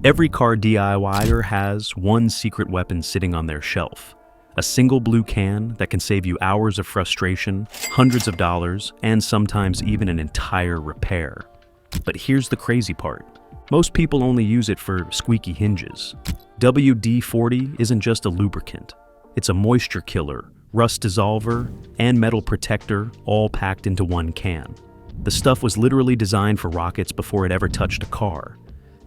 Every car DIYer has one secret weapon sitting on their shelf. A single blue can that can save you hours of frustration, hundreds of dollars, and sometimes even an entire repair. But here's the crazy part. Most people only use it for squeaky hinges. WD-40 isn't just a lubricant. It's a moisture killer, rust dissolver, and metal protector all packed into one can. The stuff was literally designed for rockets before it ever touched a car.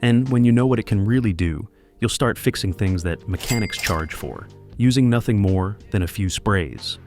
And when you know what it can really do, you'll start fixing things that mechanics charge for, using nothing more than a few sprays.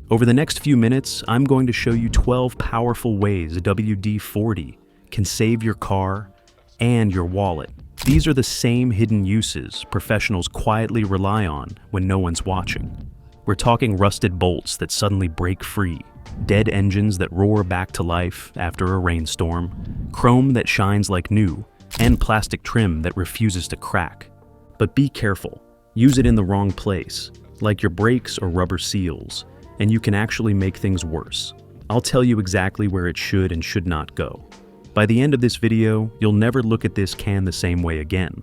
Over the next few minutes, I'm going to show you 12 powerful ways WD-40 can save your car and your wallet. These are the same hidden uses professionals quietly rely on when no one's watching. We're talking rusted bolts that suddenly break free, dead engines that roar back to life after a rainstorm, chrome that shines like new, and plastic trim that refuses to crack. But be careful. Use it in the wrong place, like your brakes or rubber seals, and you can actually make things worse. I'll tell you exactly where it should and should not go. By the end of this video, you'll never look at this can the same way again.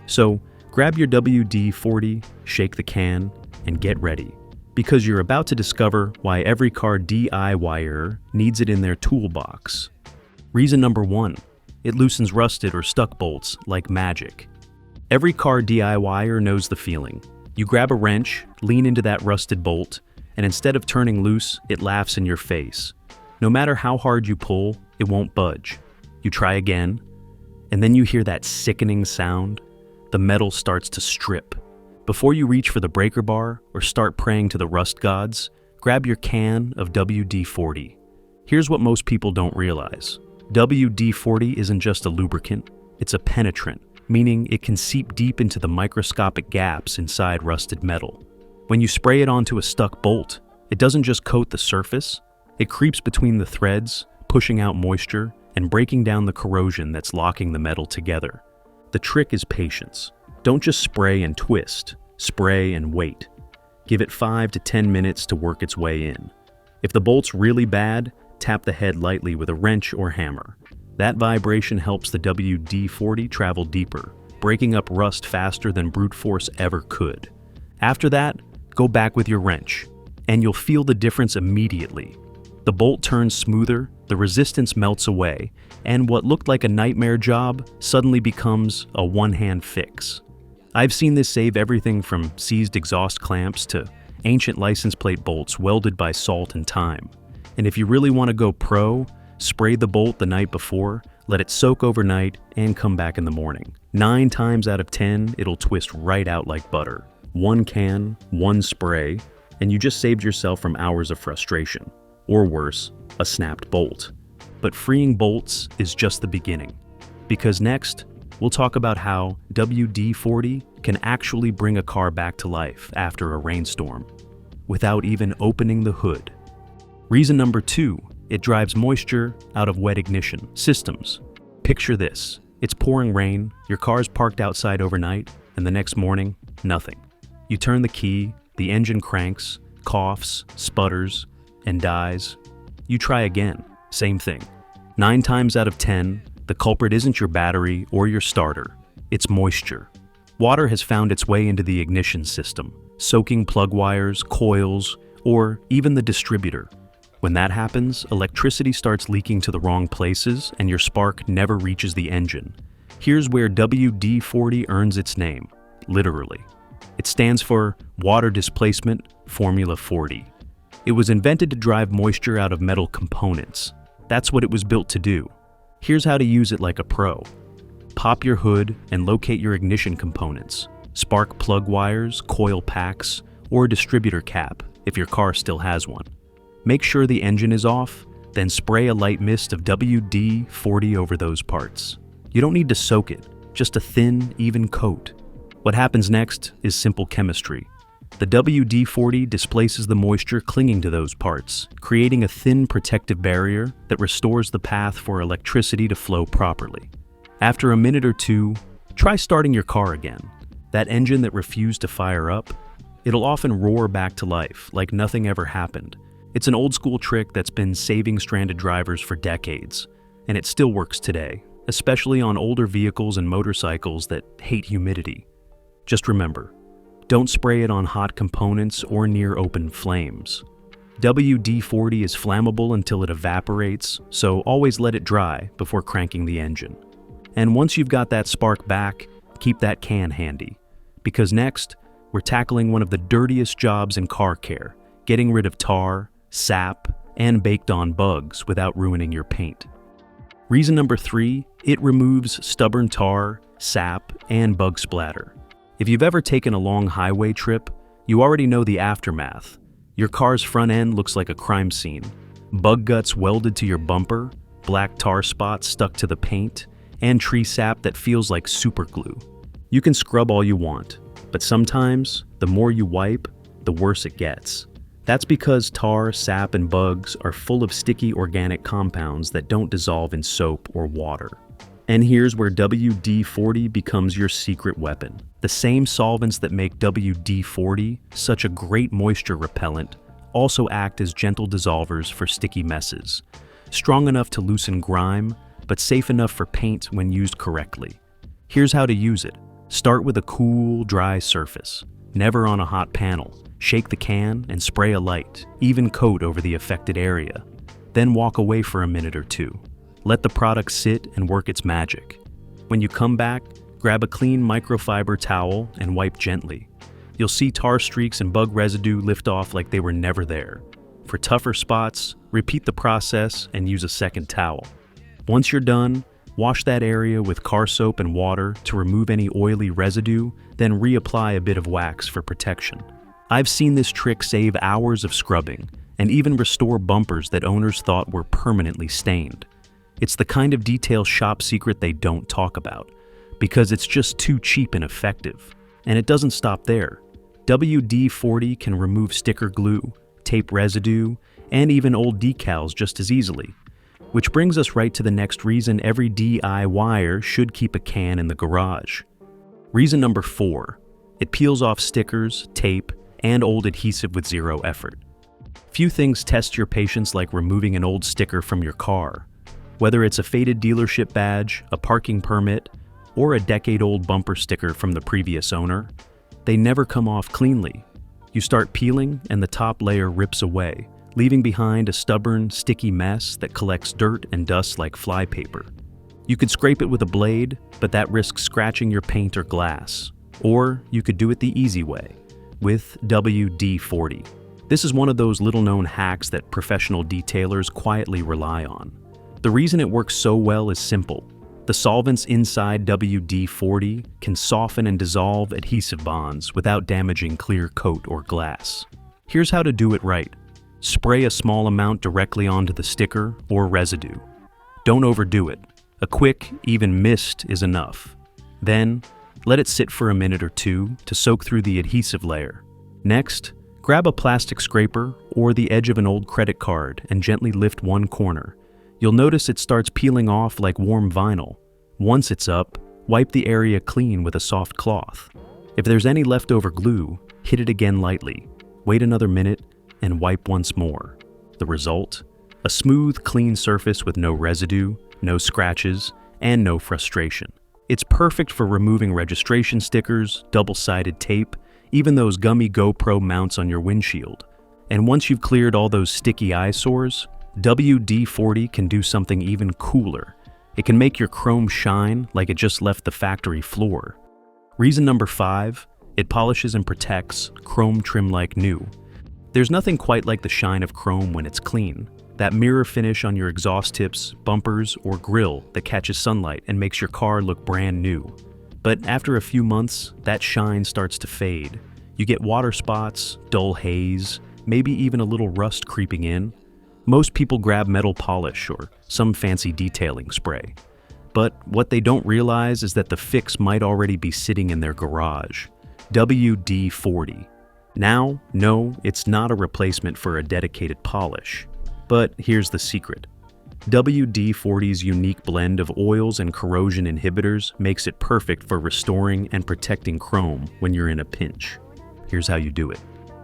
So grab your WD-40, shake the can, and get ready, because you're about to discover why every car DIYer needs it in their toolbox. Reason number 1. It loosens rusted or stuck bolts like magic. Every car DIYer knows the feeling. You grab a wrench, lean into that rusted bolt, and instead of turning loose, it laughs in your face. No matter how hard you pull, it won't budge. You try again, and then you hear that sickening sound. The metal starts to strip. Before you reach for the breaker bar or start praying to the rust gods, grab your can of WD-40. Here's what most people don't realize. WD-40 isn't just a lubricant, it's a penetrant, meaning it can seep deep into the microscopic gaps inside rusted metal. When you spray it onto a stuck bolt, it doesn't just coat the surface, it creeps between the threads, pushing out moisture and breaking down the corrosion that's locking the metal together. The trick is patience. Don't just spray and twist, spray and wait. Give it 5 to 10 minutes to work its way in. If the bolt's really bad, tap the head lightly with a wrench or hammer. That vibration helps the WD-40 travel deeper, breaking up rust faster than brute force ever could. After that, go back with your wrench, and you'll feel the difference immediately. The bolt turns smoother, the resistance melts away, and what looked like a nightmare job suddenly becomes a one-hand fix. I've seen this save everything from seized exhaust clamps to ancient license plate bolts welded by salt and time. And if you really want to go pro, spray the bolt the night before, let it soak overnight, and come back in the morning. 9 times out of 10, it'll twist right out like butter. One can, one spray, and you just saved yourself from hours of frustration. Or worse, a snapped bolt. But freeing bolts is just the beginning. Because next, we'll talk about how WD-40 can actually bring a car back to life after a rainstorm, without even opening the hood. Reason number 2, it drives moisture out of wet ignition systems. Picture this. It's pouring rain, your car's parked outside overnight, and the next morning, nothing. You turn the key, the engine cranks, coughs, sputters, and dies. You try again, same thing. 9 times out of 10, the culprit isn't your battery or your starter, it's moisture. Water has found its way into the ignition system, soaking plug wires, coils, or even the distributor. When that happens, electricity starts leaking to the wrong places and your spark never reaches the engine. Here's where WD-40 earns its name, literally. It stands for Water Displacement Formula 40. It was invented to drive moisture out of metal components. That's what it was built to do. Here's how to use it like a pro. Pop your hood and locate your ignition components. Spark plug wires, coil packs, or a distributor cap if your car still has one. Make sure the engine is off, then spray a light mist of WD-40 over those parts. You don't need to soak it, just a thin, even coat. What happens next is simple chemistry. The WD-40 displaces the moisture clinging to those parts, creating a thin protective barrier that restores the path for electricity to flow properly. After a minute or two, try starting your car again. That engine that refused to fire up, it'll often roar back to life like nothing ever happened. It's an old school trick that's been saving stranded drivers for decades, and it still works today, especially on older vehicles and motorcycles that hate humidity. Just remember, don't spray it on hot components or near open flames. WD-40 is flammable until it evaporates, so always let it dry before cranking the engine. And once you've got that spark back, keep that can handy. Because next, we're tackling one of the dirtiest jobs in car care, getting rid of tar, sap, and baked-on bugs without ruining your paint. Reason number 3, it removes stubborn tar, sap, and bug splatter. If you've ever taken a long highway trip, you already know the aftermath. Your car's front end looks like a crime scene. Bug guts welded to your bumper, black tar spots stuck to the paint, and tree sap that feels like super glue. You can scrub all you want, but sometimes, the more you wipe, the worse it gets. That's because tar, sap, and bugs are full of sticky organic compounds that don't dissolve in soap or water. And here's where WD-40 becomes your secret weapon. The same solvents that make WD-40 such a great moisture repellent also act as gentle dissolvers for sticky messes. Strong enough to loosen grime, but safe enough for paint when used correctly. Here's how to use it. Start with a cool, dry surface. Never on a hot panel. Shake the can and spray a light, even coat over the affected area. Then walk away for a minute or two. Let the product sit and work its magic. When you come back, grab a clean microfiber towel and wipe gently. You'll see tar streaks and bug residue lift off like they were never there. For tougher spots, repeat the process and use a second towel. Once you're done, wash that area with car soap and water to remove any oily residue, then reapply a bit of wax for protection. I've seen this trick save hours of scrubbing and even restore bumpers that owners thought were permanently stained. It's the kind of detail shop secret they don't talk about, because it's just too cheap and effective. And it doesn't stop there. WD-40 can remove sticker glue, tape residue, and even old decals just as easily. Which brings us right to the next reason every DIYer should keep a can in the garage. Reason number 4, it peels off stickers, tape, and old adhesive with zero effort. Few things test your patience like removing an old sticker from your car. Whether it's a faded dealership badge, a parking permit, or a decade-old bumper sticker from the previous owner, they never come off cleanly. You start peeling and the top layer rips away, leaving behind a stubborn, sticky mess that collects dirt and dust like flypaper. You could scrape it with a blade, but that risks scratching your paint or glass. Or you could do it the easy way, with WD-40. This is one of those little-known hacks that professional detailers quietly rely on. The reason it works so well is simple. The solvents inside WD-40 can soften and dissolve adhesive bonds without damaging clear coat or glass. Here's how to do it right. Spray a small amount directly onto the sticker or residue. Don't overdo it. A quick, even mist is enough. Then, let it sit for a minute or two to soak through the adhesive layer. Next, grab a plastic scraper or the edge of an old credit card and gently lift one corner. You'll notice it starts peeling off like warm vinyl. Once it's up, wipe the area clean with a soft cloth. If there's any leftover glue, hit it again lightly. Wait another minute and wipe once more. The result? A smooth, clean surface with no residue, no scratches, and no frustration. It's perfect for removing registration stickers, double-sided tape, even those gummy GoPro mounts on your windshield. And once you've cleared all those sticky eyesores, WD-40 can do something even cooler. It can make your chrome shine like it just left the factory floor. Reason number 5, it polishes and protects chrome trim like new. There's nothing quite like the shine of chrome when it's clean. That mirror finish on your exhaust tips, bumpers, or grille that catches sunlight and makes your car look brand new. But after a few months, that shine starts to fade. You get water spots, dull haze, maybe even a little rust creeping in. Most people grab metal polish or some fancy detailing spray. But what they don't realize is that the fix might already be sitting in their garage. WD-40. Now, no, it's not a replacement for a dedicated polish. But here's the secret. WD-40's unique blend of oils and corrosion inhibitors makes it perfect for restoring and protecting chrome when you're in a pinch. Here's how you do it.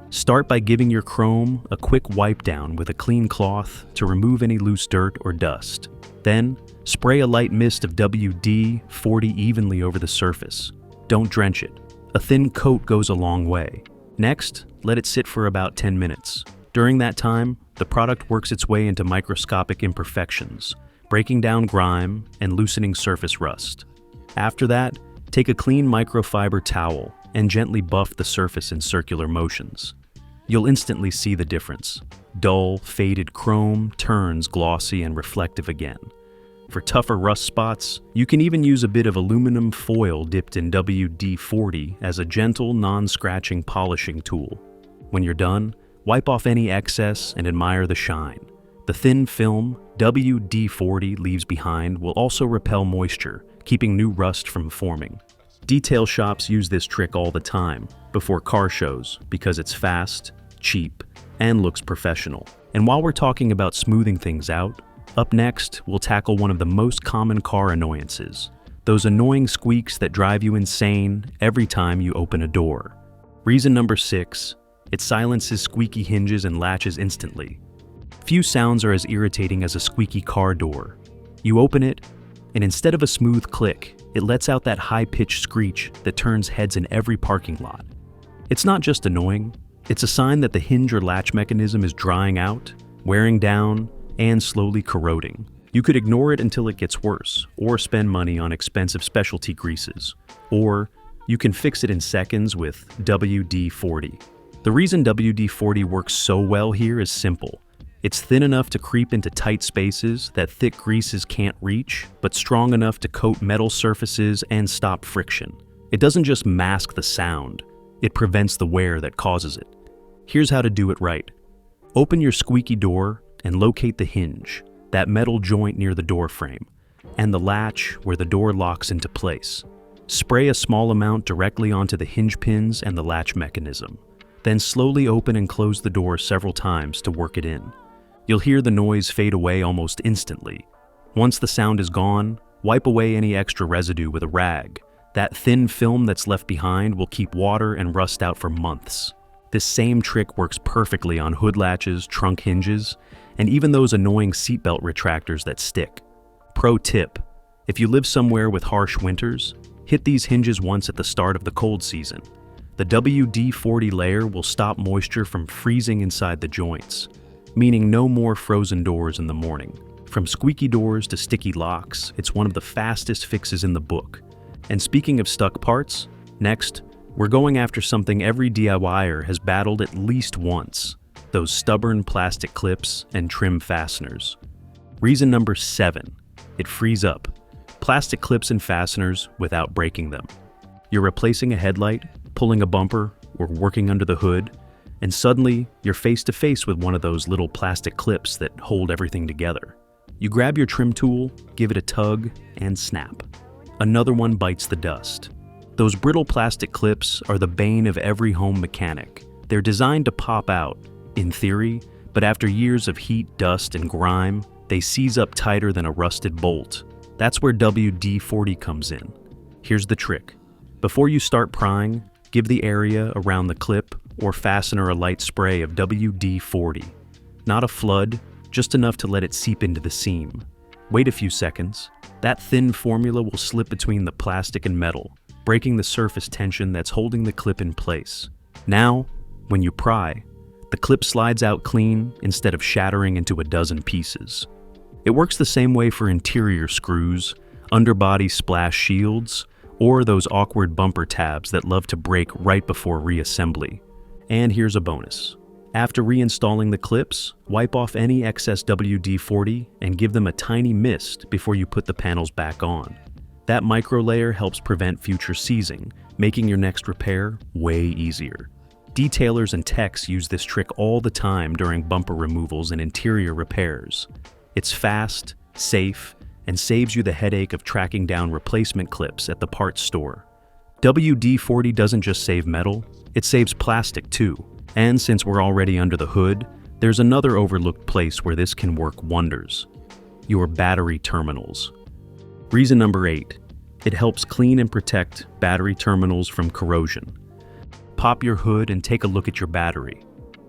Start by giving your chrome a quick wipe down with a clean cloth to remove any loose dirt or dust. Then, spray a light mist of WD-40 evenly over the surface. Don't drench it. A thin coat goes a long way. Next, let it sit for about 10 minutes. During that time, the product works its way into microscopic imperfections, breaking down grime and loosening surface rust. After that, take a clean microfiber towel and gently buff the surface in circular motions. You'll instantly see the difference. Dull, faded chrome turns glossy and reflective again. For tougher rust spots, you can even use a bit of aluminum foil dipped in WD-40 as a gentle, non-scratching polishing tool. When you're done, wipe off any excess and admire the shine. The thin film WD-40 leaves behind will also repel moisture, keeping new rust from forming. Detail shops use this trick all the time before car shows because it's fast, cheap, and looks professional. And while we're talking about smoothing things out, up next, we'll tackle one of the most common car annoyances, those annoying squeaks that drive you insane every time you open a door. Reason number 6, it silences squeaky hinges and latches instantly. Few sounds are as irritating as a squeaky car door. You open it, and instead of a smooth click, it lets out that high-pitched screech that turns heads in every parking lot. It's not just annoying, it's a sign that the hinge or latch mechanism is drying out, wearing down, and slowly corroding. You could ignore it until it gets worse, or spend money on expensive specialty greases. Or you can fix it in seconds with WD-40. The reason WD-40 works so well here is simple. It's thin enough to creep into tight spaces that thick greases can't reach, but strong enough to coat metal surfaces and stop friction. It doesn't just mask the sound, it prevents the wear that causes it. Here's how to do it right. Open your squeaky door and locate the hinge, that metal joint near the door frame, and the latch where the door locks into place. Spray a small amount directly onto the hinge pins and the latch mechanism. Then slowly open and close the door several times to work it in. You'll hear the noise fade away almost instantly. Once the sound is gone, wipe away any extra residue with a rag. That thin film that's left behind will keep water and rust out for months. This same trick works perfectly on hood latches, trunk hinges, and even those annoying seatbelt retractors that stick. Pro tip: if you live somewhere with harsh winters, hit these hinges once at the start of the cold season. The WD-40 layer will stop moisture from freezing inside the joints, meaning no more frozen doors in the morning. From squeaky doors to sticky locks, it's one of the fastest fixes in the book. And speaking of stuck parts, next, we're going after something every DIYer has battled at least once: those stubborn plastic clips and trim fasteners. Reason number 7, it frees up. Plastic clips and fasteners without breaking them. You're replacing a headlight, pulling a bumper, or working under the hood, and suddenly you're face to face with one of those little plastic clips that hold everything together. You grab your trim tool, give it a tug, and snap. Another one bites the dust. Those brittle plastic clips are the bane of every home mechanic. They're designed to pop out, in theory, but after years of heat, dust, and grime, they seize up tighter than a rusted bolt. That's where WD-40 comes in. Here's the trick. Before you start prying, give the area around the clip or fastener a light spray of WD-40. Not a flood, just enough to let it seep into the seam. Wait a few seconds. That thin formula will slip between the plastic and metal, breaking the surface tension that's holding the clip in place. Now, when you pry, the clip slides out clean instead of shattering into a dozen pieces. It works the same way for interior screws, underbody splash shields, or those awkward bumper tabs that love to break right before reassembly. And here's a bonus. After reinstalling the clips, wipe off any excess WD-40 and give them a tiny mist before you put the panels back on. That micro layer helps prevent future seizing, making your next repair way easier. Detailers and techs use this trick all the time during bumper removals and interior repairs. It's fast, safe, and saves you the headache of tracking down replacement clips at the parts store. WD-40 doesn't just save metal, it saves plastic too. And since we're already under the hood, there's another overlooked place where this can work wonders: your battery terminals. Reason number 8, it helps clean and protect battery terminals from corrosion. Pop your hood and take a look at your battery.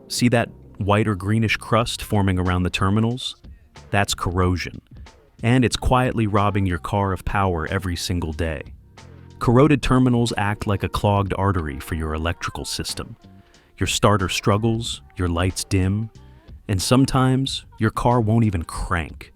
See that white or greenish crust forming around the terminals? That's corrosion. and it's quietly robbing your car of power every single day. Corroded terminals act like a clogged artery for your electrical system. Your starter struggles, your lights dim, and sometimes your car won't even crank.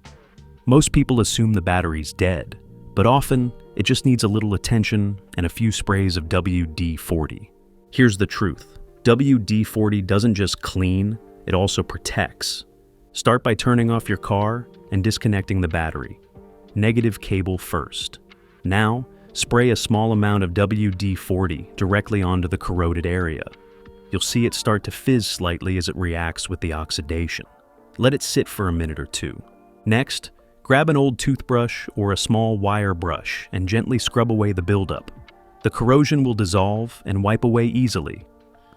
Most people assume the battery's dead, but often it just needs a little attention and a few sprays of WD-40. Here's the truth. WD-40 doesn't just clean, it also protects. Start by turning off your car and disconnecting the battery. Negative cable first. Now, spray a small amount of WD-40 directly onto the corroded area. You'll see it start to fizz slightly as it reacts with the oxidation. Let it sit for a minute or two. Next, grab an old toothbrush or a small wire brush and gently scrub away the buildup. The corrosion will dissolve and wipe away easily.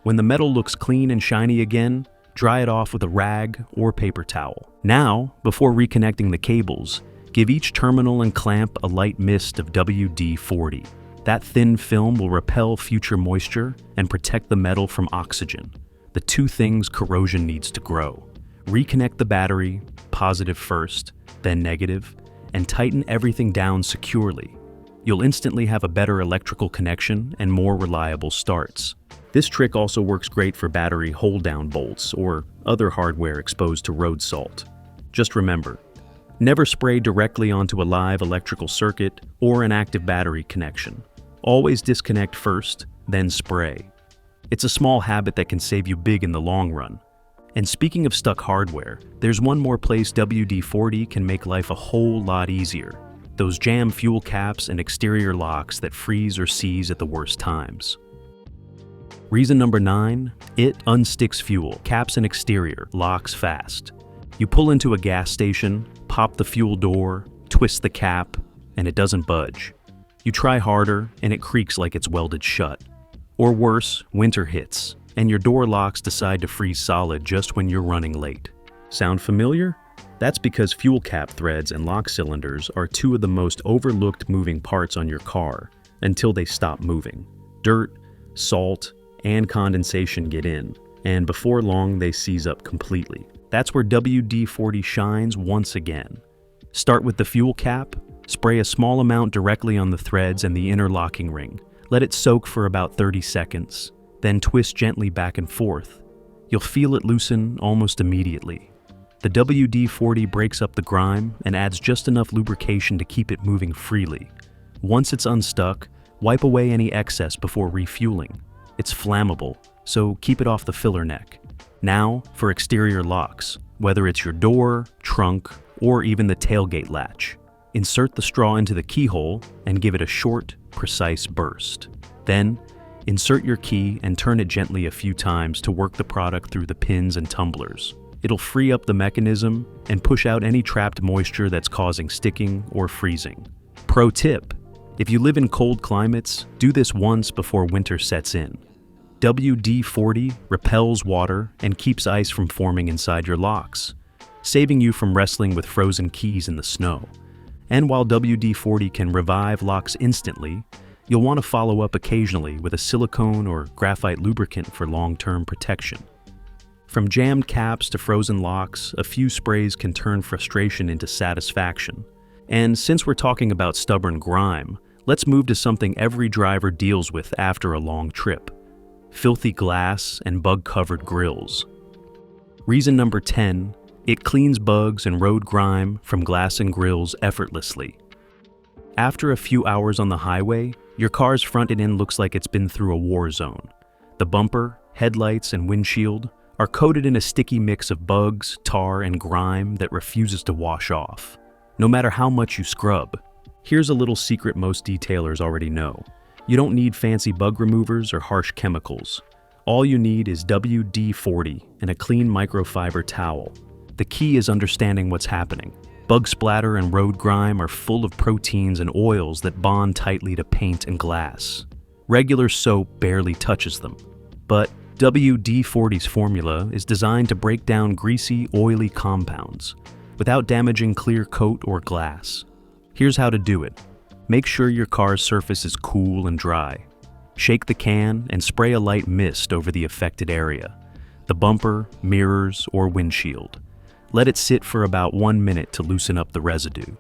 When the metal looks clean and shiny again, dry it off with a rag or paper towel. Now, before reconnecting the cables, give each terminal and clamp a light mist of WD-40. That thin film will repel future moisture and protect the metal from oxygen, the two things corrosion needs to grow. Reconnect the battery, positive first, then negative, and tighten everything down securely. You'll instantly have a better electrical connection and more reliable starts. This trick also works great for battery hold-down bolts or other hardware exposed to road salt. Just remember, never spray directly onto a live electrical circuit or an active battery connection. Always disconnect first, then spray. It's a small habit that can save you big in the long run. And speaking of stuck hardware, there's one more place WD-40 can make life a whole lot easier. Those jam fuel caps and exterior locks that freeze or seize at the worst times. Reason number 9, it unsticks fuel, caps and exterior, locks fast. You pull into a gas station, pop the fuel door, twist the cap, and it doesn't budge. You try harder, and it creaks like it's welded shut. Or worse, winter hits, and your door locks decide to freeze solid just when you're running late. Sound familiar? That's because fuel cap threads and lock cylinders are two of the most overlooked moving parts on your car until they stop moving. Dirt, salt, and condensation get in, and before long they seize up completely. That's where WD-40 shines once again. Start with the fuel cap, spray a small amount directly on the threads and the inner locking ring. Let it soak for about 30 seconds, then twist gently back and forth. You'll feel it loosen almost immediately. The WD-40 breaks up the grime and adds just enough lubrication to keep it moving freely. Once it's unstuck, wipe away any excess before refueling. It's flammable, so keep it off the filler neck. Now for exterior locks, whether it's your door, trunk, or even the tailgate latch. Insert the straw into the keyhole and give it a short, precise burst. Then, insert your key and turn it gently a few times to work the product through the pins and tumblers. It'll free up the mechanism and push out any trapped moisture that's causing sticking or freezing. Pro tip: if you live in cold climates, do this once before winter sets in. WD-40 repels water and keeps ice from forming inside your locks, saving you from wrestling with frozen keys in the snow. And while WD-40 can revive locks instantly, you'll want to follow up occasionally with a silicone or graphite lubricant for long-term protection. From jammed caps to frozen locks, a few sprays can turn frustration into satisfaction. And since we're talking about stubborn grime, let's move to something every driver deals with after a long trip: filthy glass and bug-covered grills. Reason number 10, it cleans bugs and road grime from glass and grills effortlessly. After a few hours on the highway, your car's front end looks like it's been through a war zone. The bumper, headlights, and windshield are coated in a sticky mix of bugs, tar, and grime that refuses to wash off, no matter how much you scrub. Here's a little secret most detailers already know. You don't need fancy bug removers or harsh chemicals. All you need is WD-40 and a clean microfiber towel. The key is understanding what's happening. Bug splatter and road grime are full of proteins and oils that bond tightly to paint and glass. Regular soap barely touches them. But WD-40's formula is designed to break down greasy, oily compounds without damaging clear coat or glass. Here's how to do it. Make sure your car's surface is cool and dry. Shake the can and spray a light mist over the affected area, the bumper, mirrors, or windshield. Let it sit for about 1 minute to loosen up the residue.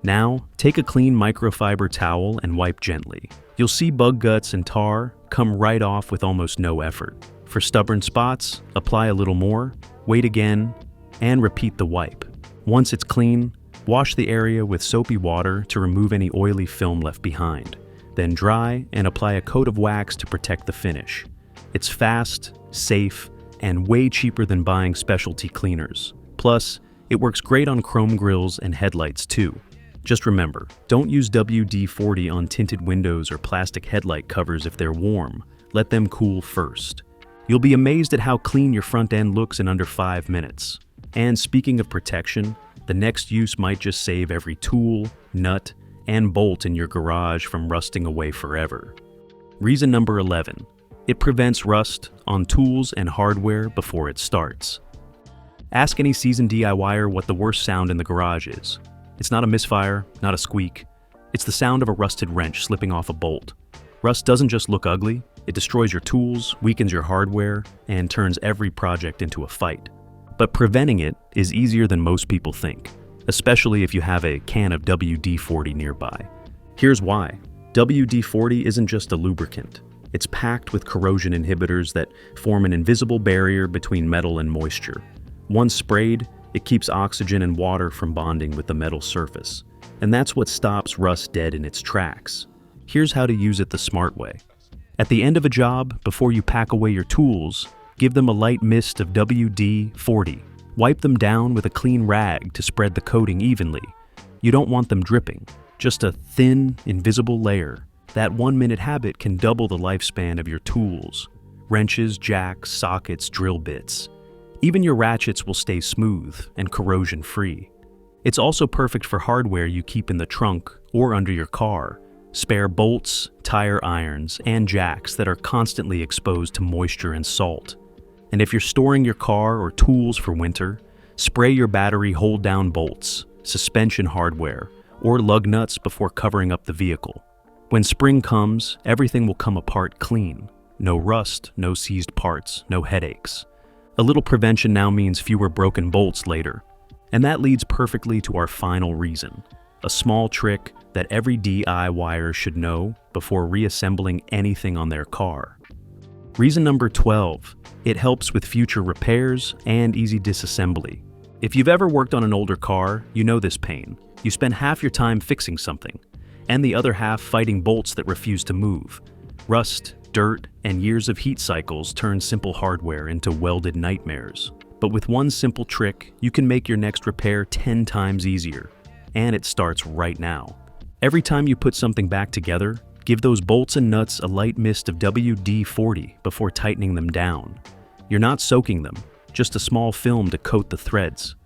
Now, take a clean microfiber towel and wipe gently. You'll see bug guts and tar come right off with almost no effort. For stubborn spots, apply a little more, wait again, and repeat the wipe. Once it's clean, wash the area with soapy water to remove any oily film left behind. Then dry and apply a coat of wax to protect the finish. It's fast, safe, and way cheaper than buying specialty cleaners. Plus, it works great on chrome grills and headlights too. Just remember, don't use WD-40 on tinted windows or plastic headlight covers if they're warm. Let them cool first. You'll be amazed at how clean your front end looks in under 5 minutes. And speaking of protection, the next use might just save every tool, nut, and bolt in your garage from rusting away forever. Reason number 11. It prevents rust on tools and hardware before it starts. Ask any seasoned DIYer what the worst sound in the garage is. It's not a misfire, not a squeak. It's the sound of a rusted wrench slipping off a bolt. Rust doesn't just look ugly, it destroys your tools, weakens your hardware, and turns every project into a fight. But preventing it is easier than most people think, especially if you have a can of WD-40 nearby. Here's why. WD-40 isn't just a lubricant. It's packed with corrosion inhibitors that form an invisible barrier between metal and moisture. Once sprayed, it keeps oxygen and water from bonding with the metal surface. And that's what stops rust dead in its tracks. Here's how to use it the smart way. At the end of a job, before you pack away your tools, give them a light mist of WD-40. Wipe them down with a clean rag to spread the coating evenly. You don't want them dripping, just a thin, invisible layer. That 1-minute habit can double the lifespan of your tools. Wrenches, jacks, sockets, drill bits. Even your ratchets will stay smooth and corrosion-free. It's also perfect for hardware you keep in the trunk or under your car. Spare bolts, tire irons, and jacks that are constantly exposed to moisture and salt. And if you're storing your car or tools for winter, spray your battery hold-down bolts, suspension hardware, or lug nuts before covering up the vehicle. When spring comes, everything will come apart clean. No rust, no seized parts, no headaches. A little prevention now means fewer broken bolts later. And that leads perfectly to our final reason, a small trick that every DIYer should know before reassembling anything on their car. Reason number 12, it helps with future repairs and easy disassembly. If you've ever worked on an older car, you know this pain. You spend half your time fixing something, and the other half fighting bolts that refuse to move. Rust, dirt, and years of heat cycles turn simple hardware into welded nightmares. But with one simple trick, you can make your next repair 10 times easier. And it starts right now. Every time you put something back together, give those bolts and nuts a light mist of WD-40 before tightening them down. You're not soaking them, just a small film to coat the threads.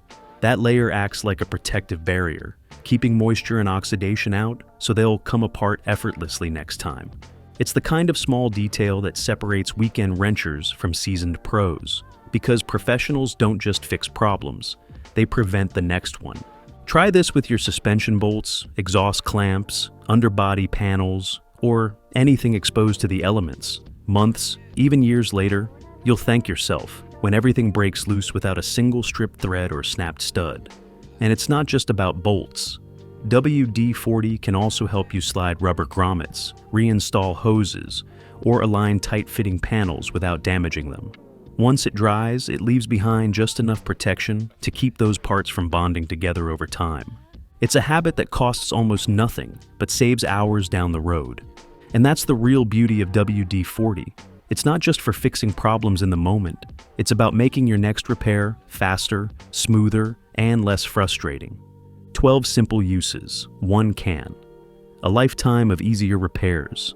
That layer acts like a protective barrier, keeping moisture and oxidation out so they'll come apart effortlessly next time. It's the kind of small detail that separates weekend wrenchers from seasoned pros, because professionals don't just fix problems, they prevent the next one. Try this with your suspension bolts, exhaust clamps, underbody panels, or anything exposed to the elements. Months, even years later, you'll thank yourself when everything breaks loose without a single stripped thread or snapped stud. And it's not just about bolts. WD-40 can also help you slide rubber grommets, reinstall hoses, or align tight-fitting panels without damaging them. Once it dries, it leaves behind just enough protection to keep those parts from bonding together over time. It's a habit that costs almost nothing, but saves hours down the road. And that's the real beauty of WD-40. It's not just for fixing problems in the moment. It's about making your next repair faster, smoother, and less frustrating. 12 simple uses, 1 can. A lifetime of easier repairs.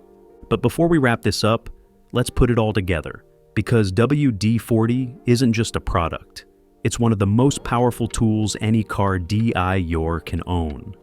But before we wrap this up, let's put it all together. Because WD-40 isn't just a product. It's one of the most powerful tools any car DIYer can own.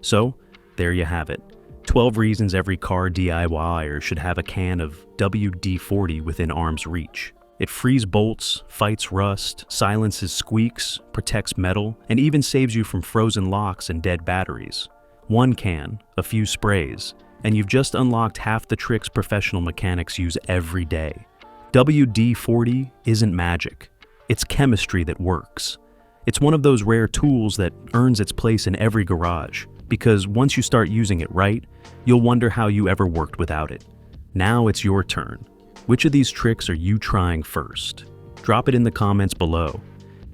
So, there you have it. 12 reasons every car DIYer should have a can of WD-40 within arm's reach. It frees bolts, fights rust, silences squeaks, protects metal, and even saves you from frozen locks and dead batteries. 1 can, a few sprays, and you've just unlocked half the tricks professional mechanics use every day. WD-40 isn't magic. It's chemistry that works. It's one of those rare tools that earns its place in every garage because once you start using it right, you'll wonder how you ever worked without it. Now it's your turn. Which of these tricks are you trying first? Drop it in the comments below.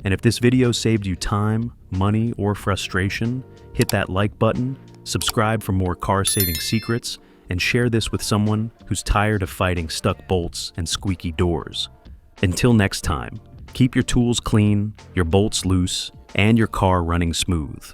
And if this video saved you time, money, or frustration, hit that like button, subscribe for more car-saving secrets, and share this with someone who's tired of fighting stuck bolts and squeaky doors. Until next time, keep your tools clean, your bolts loose, and your car running smooth.